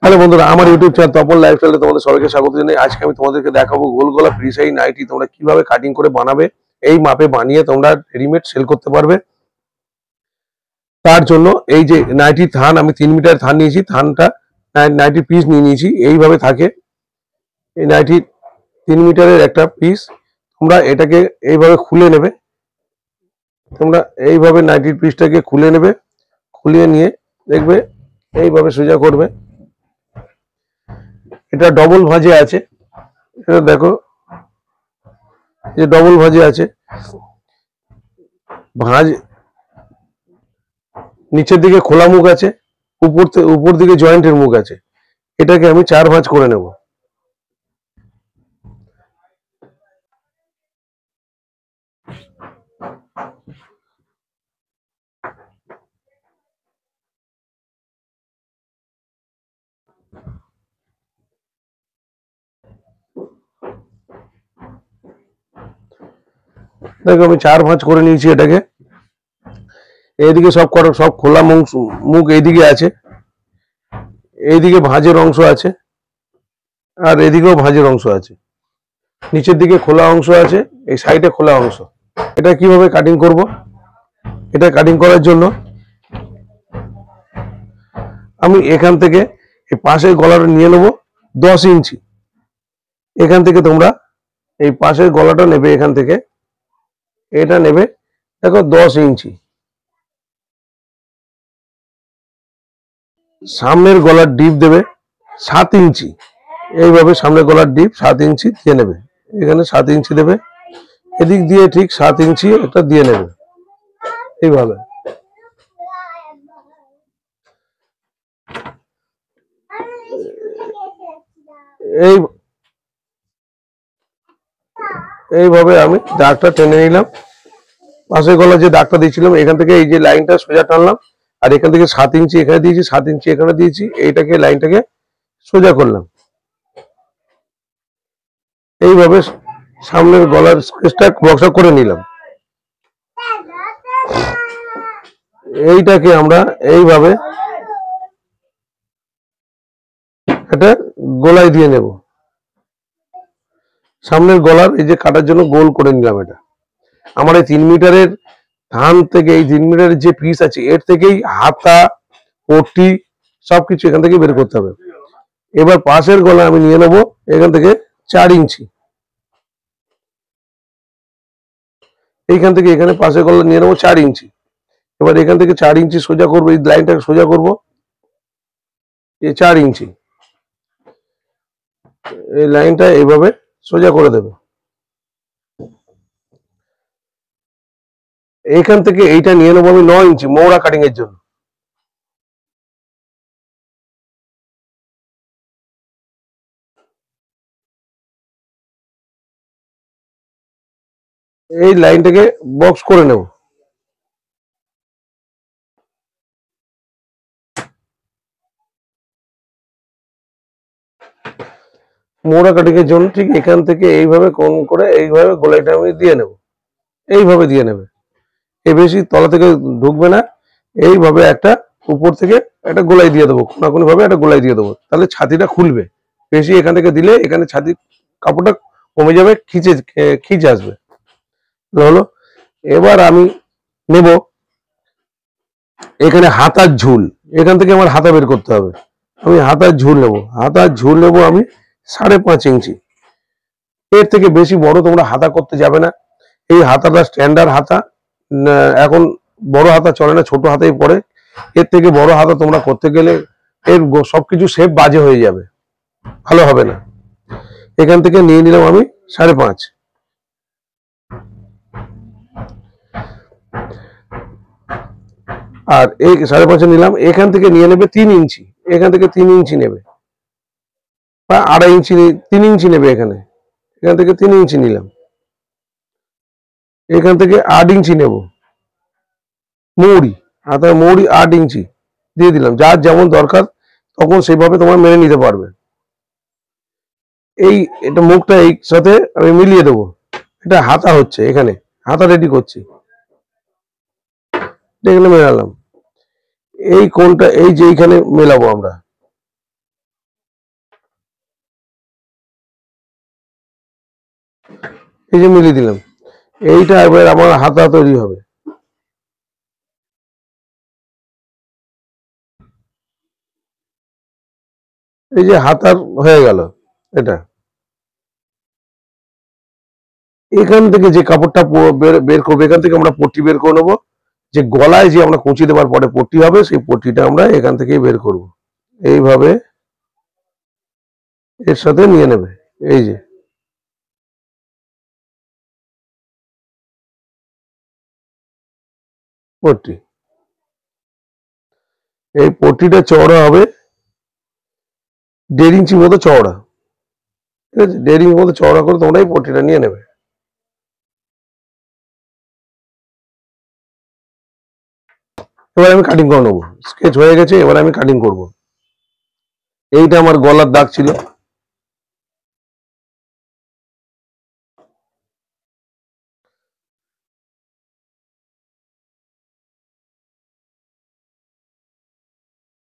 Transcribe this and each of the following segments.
Hello বন্ধুরা, আমার YouTube channel Tapan লাইফস্টাইলে তোমাদের সবাইকে স্বাগত জানাই। আজকে আমি তোমাদেরকে দেখাবো গোল গলা ফ্রি সাইজ নাইটি তোমরা কিভাবে কাটিং করে বানাবে। এই মাপে বানিয়ে তোমরা রেডিমেড সেল করতে পারবে। তার জন্য এই যে নাইটি থান, আমি 3 মিটার থান নিয়েছি, থানটা নাইটি পিস নিয়ে নিয়েছি। এইভাবে থাকে এই নাইটি 3 মিটারের একটা পিস। তোমরা এটাকে এইভাবে খুলে নেবে। তোমরা এইভাবে নাইটির পিসটাকে খুলে নেবে, খুলিয়ে নিয়ে দেখবে এইভাবে সোজা করবে। এটা ডবল ভাঁজে আছে, এটা দেখো যে ডবল ভাঁজে আছে। ভাঁজ নিচের দিকে খোলা মুখ আছে, উপর দিকে জয়েন্টের মুখ আছে। এটাকে আমি 4 ভাঁজ করে নেব। দেখো আমি 4 ভাঁজ করে নিয়েছি এটাকে। এইদিকে সব খোলা মুখ এইদিকে আছে, এইদিকে ভাঁজের অংশ আছে, আর এদিকেও ভাঁজের অংশ আছে। নিচের দিকে খোলা অংশ আছে, এই সাইডে খোলা অংশ। এটা কিভাবে কাটিং করব? এটা কাটিং করার জন্য আমি এখান থেকে এই পাশের গলাটা নিয়ে নেব 10 ইঞ্চি। এখান থেকে তোমরা এই পাশের গলাটা নেবে, এখান থেকে এটা নেবে, দেখো 10 ইঞ্চি। সামনের গলার ডিপ দেবে 7 ইঞ্চি। এইভাবে সামনের গলার ডিপ 7 ইঞ্চি দিয়ে নেবে, এখানে 7 ইঞ্চি দেবে। এদিক দিয়ে ঠিক 7 ইঞ্চি একটা দিয়ে নেবে এইভাবে। এই এইভাবে আমি দাগটা টেনে নিলাম। পাশের গলা যে দাগটা দিয়েছিলাম এখান থেকে এই যে লাইনটা সোজা টানলাম, আর এখান থেকে 7 ইঞ্চি এখানে দিয়েছি, 7 ইঞ্চি এখানে দিয়েছি। এইটাকে লাইনটাকে সোজা করলাম। এইভাবে সামনের গলার স্কেচটা বক্সা করে নিলাম। এইটাকে আমরা এইভাবে এটা গোলায় দিয়ে নেব। সামনের গলার এই যে কাটার জন্য গোল করে নিলাম। এটা আমার এই 3 মিটারের থান থেকে, এই 3 মিটারের যে পিস আছে এর থেকেই হাতা পট্টি সবকিছু এখান থেকে বের করতে হবে। এবার পাশের গলা আমি নিয়ে নেব এখান থেকে 4 ইঞ্চি। এইখান থেকে এখানে পাশের গলা নিয়ে নেবো 4 ইঞ্চি। এবার এখান থেকে 4 ইঞ্চি সোজা করবো, এই লাইনটাকে সোজা করবো, এই 4 ইঞ্চি এই লাইনটা এইভাবে সোজা করে দেবে। এইখান থেকে এইটা নিয়ে নেবো আমি 9 ইঞ্চি মৌরা কাটিং এর জন্য। এই লাইনটাকে বক্স করে নেব। মোড়া কাটিং এর জন্য ঠিক এখান থেকে এইভাবে কোণ করে এইভাবে গোলাইটা আমি দিয়ে নেব। এইভাবে দিয়ে নেবে, এই বেশি তলা থেকে ঢুকবে না। এইভাবে একটা উপর থেকে একটা গোলাই দিয়ে দেবো, কোনাকুনি ভাবে একটা গোলাই দিয়ে দেবো, তাহলে ছাতিটা খুলবে। বেশি এখান থেকে দিলে এখানে ছাতি কাপড়টা কমে যাবে, খিচে আসবে। হলো, এবার আমি নেব এখানে হাতার ঝুল। এখান থেকে আমার হাতা বের করতে হবে। আমি হাতার ঝুল নেব, আমি 5.5 ইঞ্চি। এর থেকে বেশি বড় তোমরা হাতা করতে যাবে না। এই হাতাটা স্ট্যান্ডার্ড হাতা, এখন বড় হাতা চলে না, ছোট হাতাই পড়ে। এর থেকে বড় হাতা তোমরা করতে গেলে এর সবকিছু শেপ বাজে হয়ে যাবে, ভালো হবে না। এখান থেকে নিয়ে নিলাম আমি 5.5। আর এই 5.5 নিলাম। এখান থেকে নিয়ে নেবে 3 ইঞ্চি। এখান থেকে 3 ইঞ্চি নেবে, বা 2.5 ইঞ্চি, 3 ইঞ্চি নেবে এখানে। এখান থেকে 3 ইঞ্চি নিলাম। এখান থেকে 8 ইঞ্চি নেব মৌরি, হাতার মৌরি 8 ইঞ্চি দিয়ে দিলাম। যার যেমন দরকার তখন সেইভাবে তোমরা মেনে নিতে পারবে। এটা মুখটা এই সাথে আমি মিলিয়ে দেবো। এটা হাতা হচ্ছে, এখানে হাতা রেডি করছি, এখানে মেলালাম। এই কোণটা এই যে এইখানে মেলাবো আমরা। এই যে মিলিয়ে দিলাম, এইটা এবার আমার হাতা তৈরি হবে। এই যে হাতার হয়ে গেল এটা। এখান থেকে যে কাপড়টা বের করবো, এখান থেকে আমরা পট্টি বের করে নেবো। যে গলায় যে আমরা কুচি দেওয়ার পরে পট্টি হবে, সেই পট্টিটা আমরা এখান থেকেই বের করব। এইভাবে এর সাথে নিয়ে নেবে। এই যে পট্টি, এই পট্টিটা চওড়া হবে 1.5 ইঞ্চি মতো চওড়া। ঠিক আছে, 1.5 ইঞ্চি মতো চওড়া করে তোমরা এই পট্টিটা নিয়ে নেবে। এবার আমি কাটিং করে নেবো। স্কেচ হয়ে গেছে, এবার আমি কাটিং করব। এইটা আমার গলার দাগ ছিল।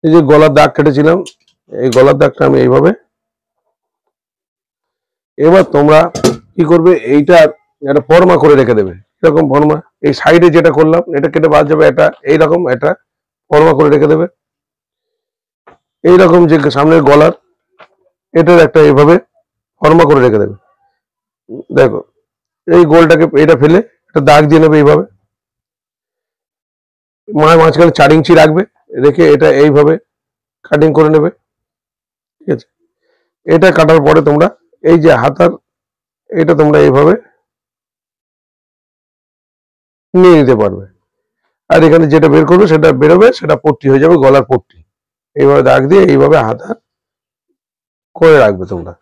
এই যে গলার দাগ কেটেছিলাম, এই গলার দাগটা আমি এইভাবে। এবার তোমরা কি করবে, এইটা একটা ফর্মা করে রেখে দেবে। এরকম ফর্মা, এই সাইডে যেটা করলাম এটা কেটে বাদ যাবে, এটা এইরকম এটা ফর্মা করে রেখে দেবে। এইরকম যে সামনের গলার, এটার একটা এইভাবে ফর্মা করে রেখে দেবে। দেখো, এই গোলটাকে এটা ফেলে একটা দাগ দিয়ে নেবে এইভাবে। মাঝখানে 4 ইঞ্চি রাখবে, রেখে এটা এইভাবে কাটিং করে নেবে। ঠিক আছে, এটা কাটার পরে তোমরা এই যে হাতার, এটা তোমরা এইভাবে নিয়ে নিতে পারবে। আর এখানে যেটা বের করবে সেটা বেরোবে, সেটা পট্টি হয়ে যাবে, গলার পট্টি। এইভাবে দাগ দিয়ে এইভাবে হাতা করে রাখবে তোমরা।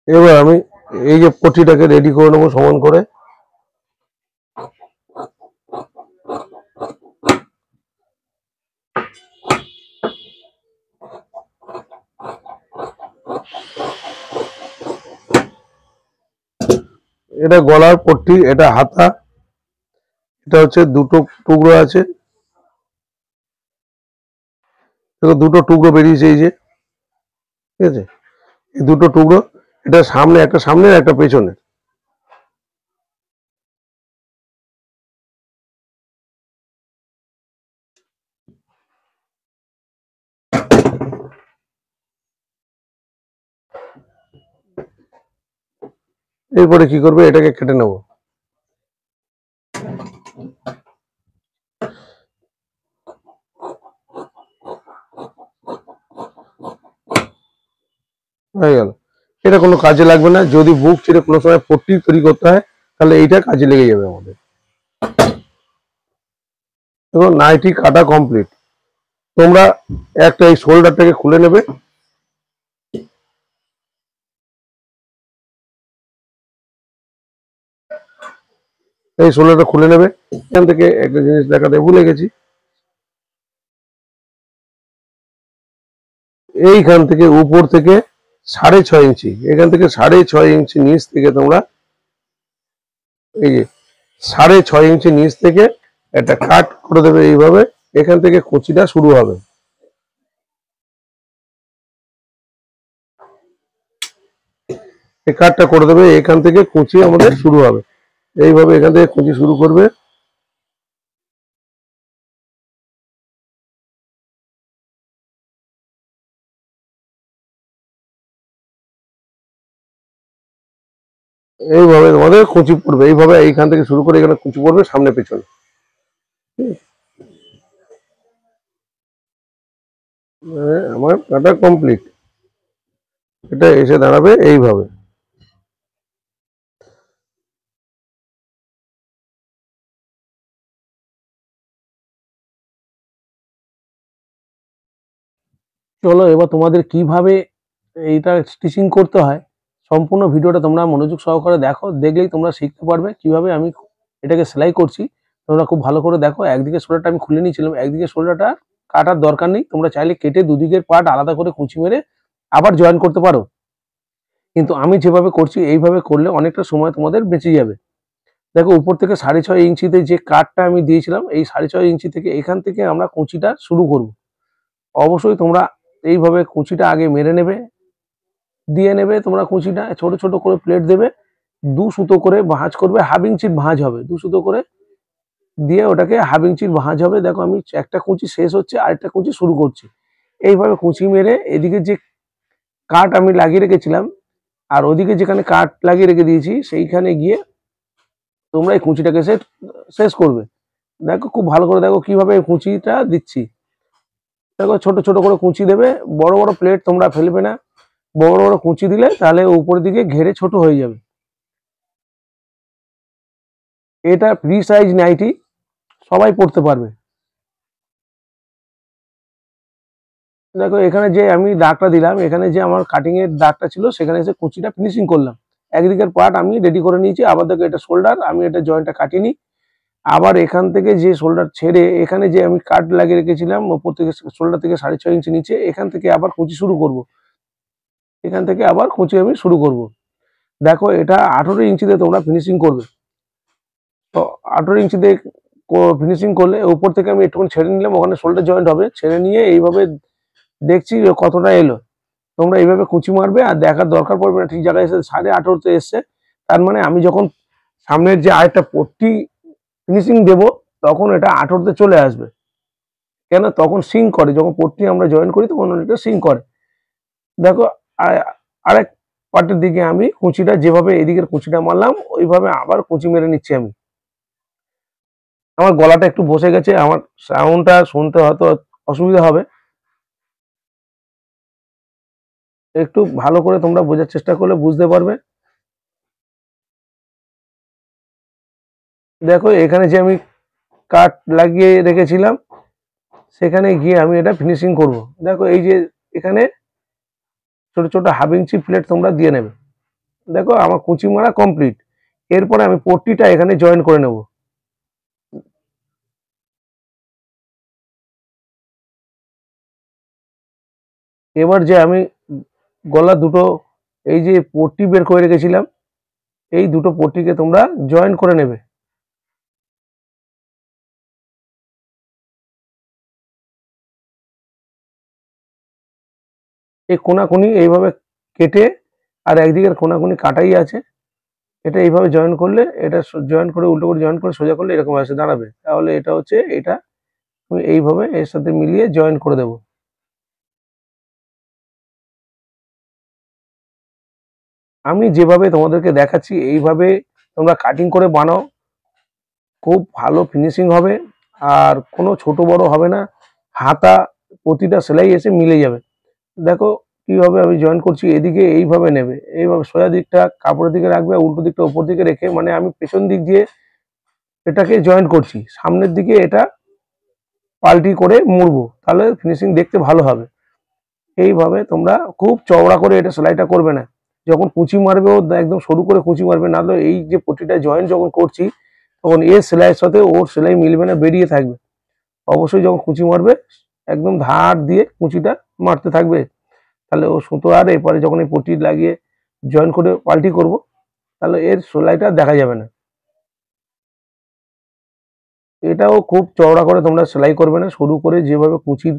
এবার আমি এই যে পট্টিটাকে রেডি করে নেবো সমান করে। এটা গলার পট্টি, এটা হাতা, এটা হচ্ছে দুটো টুকরো আছে, দুটো টুকরো বেরিয়েছে এই যে। ঠিক আছে, এই দুটো টুকরো, এটা সামনে একটা, সামনে একটা পেছনে। এরপরে কি করবে, এটাকে কেটে নেব। হয়ে গেল। এটা কোনো কাজে লাগবে না, যদি বুক ছিঁড়ে কোনো সময় পট্টি তৈরি করতে হয় তাহলে এইটা কাজে লেগে যাবে আমাদের। এবং নাইটি কাটা কমপ্লিট। তোমরা একটা এই শোল্ডারটাকে খুলে নেবে। এই শোল্ডারটা খুলে নেবে। এখান থেকে একটা জিনিস দেখাতে ভুলে গেছি, এইখান থেকে উপর থেকে 6.5 ইঞ্চি, এখান থেকে 6.5 ইঞ্চি নিচ থেকে তোমরা এই যে 6.5 ইঞ্চি নিচ থেকে একটা কাট করে দেবে এইভাবে। এখান থেকে কুচিটা শুরু হবে। এই কাটটা করে দেবে, এখান থেকে কুচি আমাদের শুরু হবে। এইভাবে এখান থেকে কুচি শুরু করবে। এইভাবে তোমাদের কুচি পড়বে, এইভাবে এইখান থেকে শুরু করে এখানে কুচি পড়বে সামনে পেছনে। আমার কাটা কমপ্লিট। এটা এসে দাঁড়াবে এইভাবে। চলো এবার তোমাদের কিভাবে এইটা স্টিচিং করতে হয় সম্পূর্ণ ভিডিওটা তোমরা মনোযোগ সহকারে দেখো, দেখলেই তোমরা শিখতে পারবে কিভাবে আমি এটাকে সেলাই করছি। তোমরা খুব ভালো করে দেখো। একদিকে শোল্ডারটা আমি খুলে নিয়েছিলাম, একদিকে শোল্ডারটা কাটার দরকার নেই, তোমরা চাইলে কেটে দুদিকের পার্ট আলাদা করে কুচি মেরে আবার জয়েন করতে পারো। কিন্তু আমি যেভাবে করছি এইভাবে করলে অনেকটা সময় তোমাদের বেঁচে যাবে। দেখো উপর থেকে 6.5 ইঞ্চিতে যে কাটটা আমি দিয়েছিলাম, এই 6.5 ইঞ্চি থেকে এখান থেকে আমরা কুচিটা শুরু করব। অবশ্যই তোমরা এইভাবে কুচিটা আগে মেরে নেবে, দিয়ে নেবে তোমরা কুচিটা, ছোট ছোট করে প্লেট দেবে, 2 সুতো করে ভাঁজ করবে, হাফ ইঞ্চির ভাঁজ হবে, 2 সুতো করে দিয়ে ওটাকে হাফ ইঞ্চির ভাঁজ হবে। দেখো আমি একটা কুচি শেষ হচ্ছে, আরেকটা কুচি শুরু করছি। এইভাবে কুচি মেরে এদিকে যে কাট আমি লাগিয়ে রেখেছিলাম আর ওদিকে যেখানে কাট লাগিয়ে রেখে দিয়েছি সেইখানে গিয়ে তোমরা এই কুচিটাকে শেষ করবে। দেখো খুব ভালো করে দেখো কিভাবে কুচিটা দিচ্ছি। দেখো ছোট ছোট করে কুচি দেবে, বড় বড় প্লেট তোমরা ফেলবে না। বড় বড় কুচি দিলে তাহলে উপরের দিকে ঘেরে ছোট হয়ে যাবে। এটা ফ্রি সাইজ নাইটি, সবাই পড়তে পারবে। দেখো এখানে যে আমি দাগটা দিলাম, এখানে যে আমার কাটিং এর দাগটা ছিল সেখানে এসে কুচিটা ফিনিশিং করলাম। একদিকের পার্ট আমি রেডি করে নিয়েছি। আবার দেখো এটা শোল্ডার, আমি এটা জয়েন্টটা কাটিয়ে নিই। আবার এখান থেকে যে শোল্ডার ছেড়ে এখানে যে আমি কাট লাগিয়ে রেখেছিলাম ওপর থেকে, শোল্ডার থেকে 6.5 ইঞ্চি নিচে, এখান থেকে আবার কুচি শুরু করব। এখান থেকে আবার কুচি আমি শুরু করব। দেখো এটা 18 ইঞ্চিতে তোমরা ফিনিশিং করবে। তো 18 ইঞ্চিতে ফিনিশিং করলে উপর থেকে আমি একটুখানি ছেড়ে নিলাম, ওখানে শোল্ডার জয়েন্ট হবে, ছেড়ে নিয়ে এইভাবে দেখছি কতটা এলো। তোমরা এইভাবে কুচি মারবে আর দেখার দরকার পড়বে না ঠিক জায়গায় এসে 18.5-তে এসছে, তার মানে আমি যখন সামনের যে আরেকটা পট্টি ফিনিশিং দেব তখন এটা 18-তে চলে আসবে। কেন, তখন সিঙ্ক করে, যখন পট্টি আমরা জয়েন করি তখন এটা সিঙ্ক করে। দেখো আরেক পার্টের দিকে আমি কুচিটা যেভাবে এদিকের কুচিটা মারলাম ওইভাবে আবার কুচি মেরে নিচ্ছি আমি। আমার গলাটা একটু বসে গেছে, আমার সাউন্ডটা শুনতে হয়তো অসুবিধা হবে, একটু ভালো করে তোমরা বোঝার চেষ্টা করলে বুঝতে পারবে। দেখো এখানে যে আমি কাট লাগিয়ে রেখেছিলাম সেখানে গিয়ে আমি এটা ফিনিশিং করব। দেখো এই যে এখানে ছোট ছোট হাফ ইঞ্চি প্লেট তোমরা দিয়ে নেবে। দেখো আমার কুচি মারা কমপ্লিট। এরপরে আমি পট্টিটা এখানে জয়েন করে নেব। এবার যে আমি গলা দুটো এই যে পট্টি বের করে রেখেছিলাম, এই দুটো পট্টিকে তোমরা জয়েন করে নেবে। এই কোনাকুনি এইভাবে কেটে, আর একদিকের কোনাকুনি কাটাই আছে, এটা এইভাবে জয়েন করলে, এটা জয়েন করে উল্টো করে জয়েন করে সোজা করলে এরকম এসে দাঁড়াবে। তাহলে এটা হচ্ছে, এটা আমি এইভাবে এর সাথে মিলিয়ে জয়েন করে দেব। আমি যেভাবে তোমাদেরকে দেখাচ্ছি এইভাবে তোমরা কাটিং করে বানাও, খুব ভালো ফিনিশিং হবে আর কোনো ছোট বড় হবে না। হাতা প্রতিটা সেলাই এসে মিলে যাবে। দেখো কিভাবে আমি জয়েন করছি, এদিকে এইভাবে নেবে, এইভাবে সোজা দিকটা কাপড়ের দিকে রাখবে, উল্টো দিকটা উপর দিকে রেখে, মানে আমি পেছন দিক দিয়ে এটাকে জয়েন করছি, সামনের দিকে এটা পাল্টি করে মুড়বো, তাহলে ফিনিশিং দেখতে ভালো হবে। এইভাবে তোমরা খুব চওড়া করে এটা সেলাইটা করবে না। যখন কুচি মারবে ও একদম সরু করে কুচি মারবে, না হলে এই যে প্রতিটা জয়েন্ট যখন করছি তখন এর সেলাইয়ের সাথে ওর সেলাই মিলবে না, বেরিয়ে থাকবে। অবশ্যই যখন কুচি মারবে একদম ধার দিয়ে কুচিটা মারতে থাকবে, তাহলে ও সুতো আর এরপরে যখন এই পট্টি লাগিয়ে জয়েন করে পাল্টি করব তাহলে এর সেলাইটা দেখা যাবে না। এটাও খুব চওড়া করে তোমরা সেলাই করবে না, সরু করে যেভাবে কুচির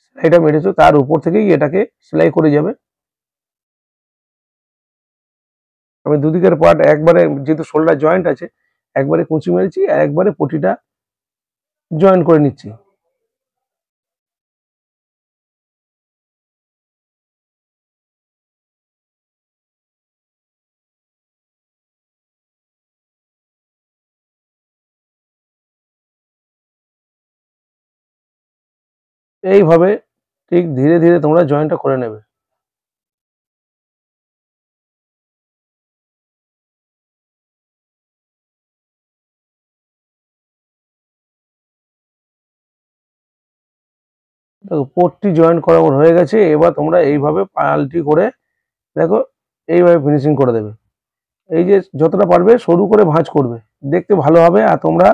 সেলাইটা মেরেছো তার উপর থেকেই এটাকে সেলাই করে যাবে। আমি দুদিকের পার্ট একবারে, যেহেতু শোল্ডার জয়েন্ট আছে, একবারে কুচি মেরেছি আর একবারে পটিটা জয়েন করে নিচ্ছি। এইভাবে ঠিক ধীরে ধীরে তোমরা জয়েন্টটা করে নেবে। দেখো পট্টি জয়েন করা আমার হয়ে গেছে, এবার তোমরা এইভাবে পাল্টি করে দেখো এইভাবে ফিনিশিং করে দেবে। এই যে যতটা পারবে সরু করে ভাঁজ করবে, দেখতে ভালো হবে আর তোমরা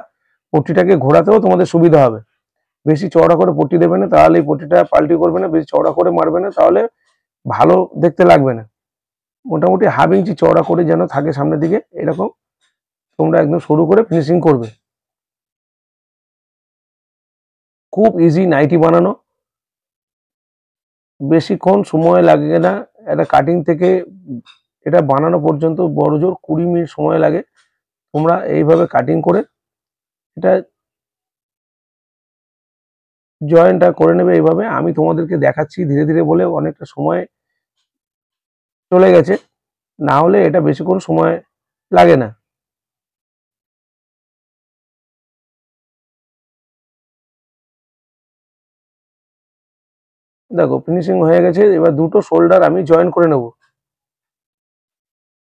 পট্টিটাকে ঘোরাতেও তোমাদের সুবিধা হবে। বেশি চওড়া করে পট্টি দেবে না, তাহলে এই পট্টিটা পাল্টি করবে না, বেশি চওড়া করে মারবে না, তাহলে ভালো দেখতে লাগবে না। মোটামুটি হাফ ইঞ্চি চওড়া করে যেন থাকে সামনের দিকে, এরকম তোমরা একদম সরু করে ফিনিশিং করবে। খুব ইজি নাইটি বানানো, বেশিক্ষণ সময় লাগে না। এটা কাটিং থেকে এটা বানানো পর্যন্ত বড়জোর 20 মিনিট সময় লাগে। তোমরা এইভাবে কাটিং করে এটা জয়েন্টটা করে নেবে। এইভাবে আমি তোমাদেরকে দেখাচ্ছি ধীরে ধীরে বলে অনেকটা সময় চলে গেছে, না হলে এটা বেশিক্ষণ সময় লাগে না। দেখো ফিনিশিং হয়ে গেছে। এবার দুটো শোল্ডার আমি জয়েন করে নেব।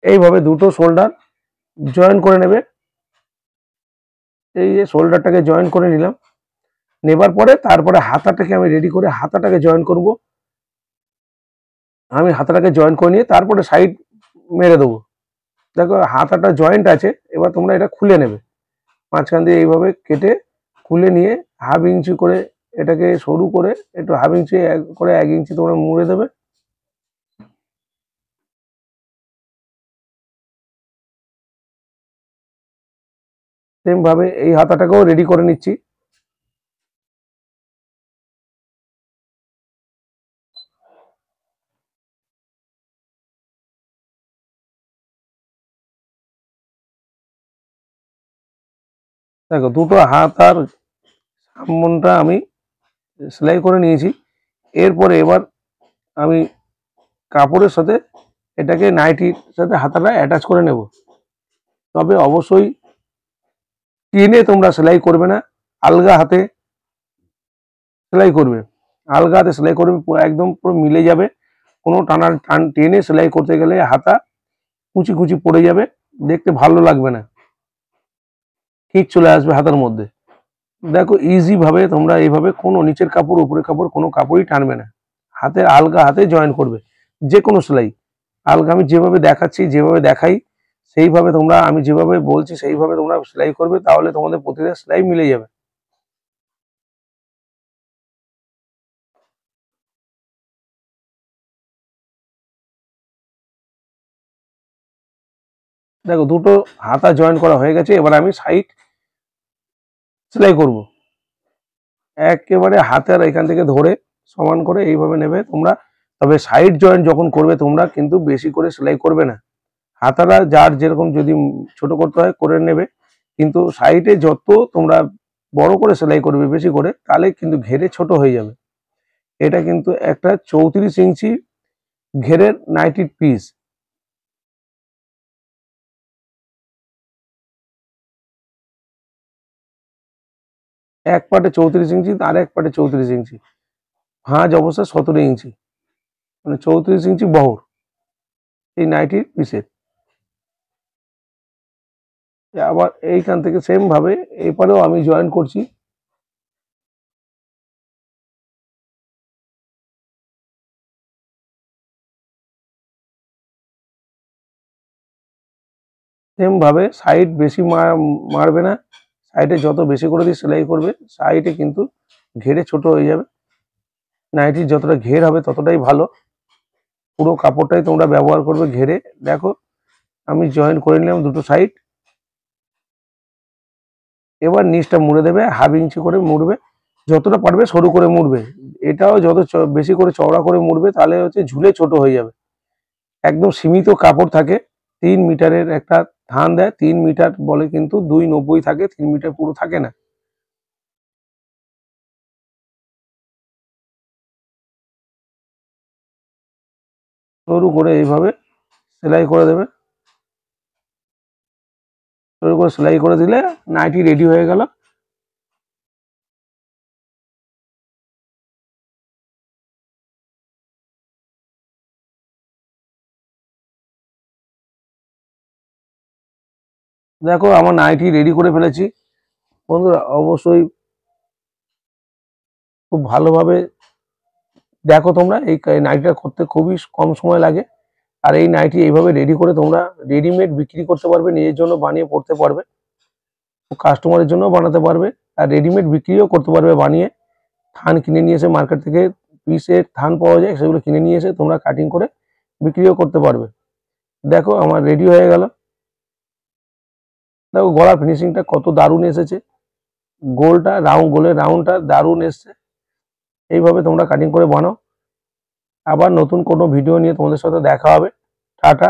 এইভাবে দুটো শোল্ডার জয়েন করে নেবে। এই যে শোল্ডারটাকে জয়েন করে নিলাম, নেবার পরে তারপরে হাতাটাকে আমি রেডি করে হাতাটাকে জয়েন করব। আমি হাতাটাকে জয়েন করে নিয়ে তারপরে সাইড মেরে দেবো। দেখো হাতাটা জয়েন্ট আছে, এবার তোমরা এটা খুলে নেবে। মাঝখান দিয়ে এইভাবে কেটে খুলে নিয়ে হাফ ইঞ্চি করে এটাকে সরু করে একটু হাফ ইঞ্চি করে 1 ইঞ্চি তোমরা মুড়ে দেবে। সেম ভাবে এই হাতাটাকেও রেডি করে নিচ্ছি। দেখো দুটো হাত আর সামনটা আমি সেলাই করে নিয়েছি। এরপরে এবার আমি কাপড়ের সাথে এটাকে নাইটির সাথে হাতাটা অ্যাটাচ করে নেব। তবে অবশ্যই টেনে তোমরা সেলাই করবে না, আলগা হাতে সেলাই করবে। আলগা হাতে সেলাই করবে, একদম পুরো মিলে যাবে। কোনো টেনে সেলাই করতে গেলে হাতা কুচি কুচি পড়ে যাবে, দেখতে ভালো লাগবে না, ঠিক চলে আসবে হাতার মধ্যে। দেখো ইজি ভাবে তোমরা এইভাবে কোনো নিচের কাপড় উপরের কাপড় কোনো কাপড়ই টানবে না, হাতে আলগা হাতে জয়েন করবে। যে কোনো সেলাই আলগা, আমি যেভাবে দেখাচ্ছি যেভাবে দেখাই সেইভাবে তোমরা, আমি যেভাবে বলছি সেইভাবে তোমরা সেলাই করবে, তাহলে তোমাদের প্রতিটা সেলাই মিলে যাবে। দেখো দুটো হাতা জয়েন করা হয়ে গেছে। এবার আমি সাইড সেলাই করব। একেবারে হাতের এখান থেকে ধরে সমান করে এইভাবে নেবে তোমরা। তবে সাইড জয়েন্ট যখন করবে তোমরা কিন্তু বেশি করে সেলাই করবে না। হাতাটা যার যেরকম যদি ছোট করতে হয় করে নেবে, কিন্তু সাইডে যত তোমরা বড় করে সেলাই করবে বেশি করে, তাহলে কিন্তু ঘেরে ছোট হয়ে যাবে। এটা কিন্তু একটা 34 ইঞ্চি ঘেরের নাইটির পিস। এক পাটে 34 ইঞ্চি, আর এক পাটে 34 ইঞ্চি, ভাঁজ অবস্থা 17 ইঞ্চি, মানে 34 ইঞ্চি বহর এই নাইটির পিসের। আবার এইখান থেকে সেম ভাবে এপারেও আমি জয়েন করছি। সেম ভাবে সাইড বেশি মারবে না, সাইডে যত বেশি করে দিয়ে সেলাই করবে সাইডে কিন্তু ঘেরে ছোট হয়ে যাবে। নাইটির যতটা ঘের হবে ততটাই ভালো। পুরো কাপড়টাই তোমরা ব্যবহার করবে ঘেরে। দেখো আমি জয়েন করে নিলাম দুটো সাইড। এবার নিচটা মুড়ে দেবে, হাফ ইঞ্চি করে মুড়বে, যতটা পারবে সরু করে মুড়বে। এটাও যত বেশি করে চওড়া করে মুড়বে তাহলে হচ্ছে ঝুলে ছোট হয়ে যাবে। একদম সীমিত কাপড় থাকে, 3 মিটারের একটা থান দেয়, 3 মিটার বলে কিন্তু 2.90 থাকে, 3 মিটার পুরো থাকে না। সরু করে এইভাবে সেলাই করে দেবে। সরু করে সেলাই করে দিলে নাইটি রেডি হয়ে গেল। দেখো আমার নাইটি রেডি করে ফেলেছি। বন্ধুরা অবশ্যই খুব ভালোভাবে দেখো তোমরা, এই নাইটিটা করতে খুবই কম সময় লাগে। আর এই নাইটি এইভাবে রেডি করে তোমরা রেডিমেড বিক্রি করতে পারবে, নিজের জন্য বানিয়ে পড়তে পারবে, কাস্টমারের জন্য বানাতে পারবে, আর রেডিমেড বিক্রিও করতে পারবে বানিয়ে। থান কিনে নিয়ে এসে মার্কেট থেকে পিসের থান পাওয়া যায়, সেগুলো কিনে নিয়ে এসে তোমরা কাটিং করে বিক্রিও করতে পারবে। দেখো আমার রেডি হয়ে গেল। দেখো গলার ফিনিশিংটা কত দারুণ এসেছে, গোলের রাউন্ডটা দারুণ এসছে। এইভাবে তোমরা কাটিং করে বানাও। আবার নতুন কোনো ভিডিও নিয়ে তোমাদের সাথে দেখা হবে। টাটা।